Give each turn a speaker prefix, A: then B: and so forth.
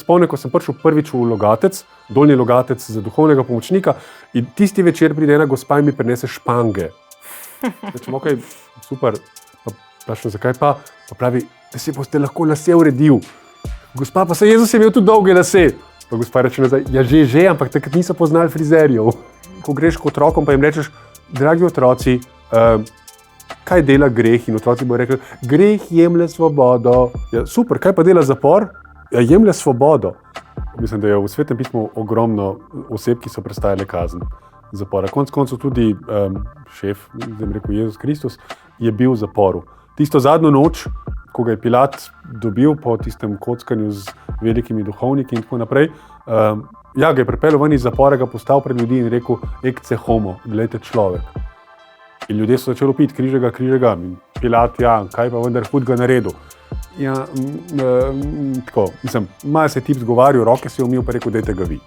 A: spomnim, ko sem prišel prvič v Logatec, Dolnji Logatec za duhovnega pomočnika in tisti večer pride ena gospa in mi prinese špange. Rečem, ok, super, pa še zakaj pa? Pa pravi, da si boste lahko lase uredil. Gospa, pa se Jezus je imel tudi dolge lase. Pa gospa reče nazaj, ja že, ampak takrat niso poznali frizerjev. Ko greš k otrokom, pa jim rečeš, dragi otroci, kaj dela greh? In otroci bodo rekli, greh jemlje svobodo. Ja, super, kaj pa dela zapor? Ja, jemlje svobodo. Mislim, da je v Svetem pismu ogromno oseb, ki so prestajale kazen zapora. Konec koncev tudi šef, zdaj mi rekel Jezus Kristus, je bil v zaporu. Tisto zadnjo noč, ko ga je Pilat dobil po tistem kockanju z velikimi duhovniki in tako naprej, ga je pripeljal ven iz zapora, ga postavil pred ljudi in rekel, ecce homo, glejte človek. In ljudje so začeli piti, križe ga. In Pilat, kaj pa vendar hudega naredil. Ja, tako, mislim, malo se je tip zgovarjal, roke si je umil, pa rekel, dajte ga vi.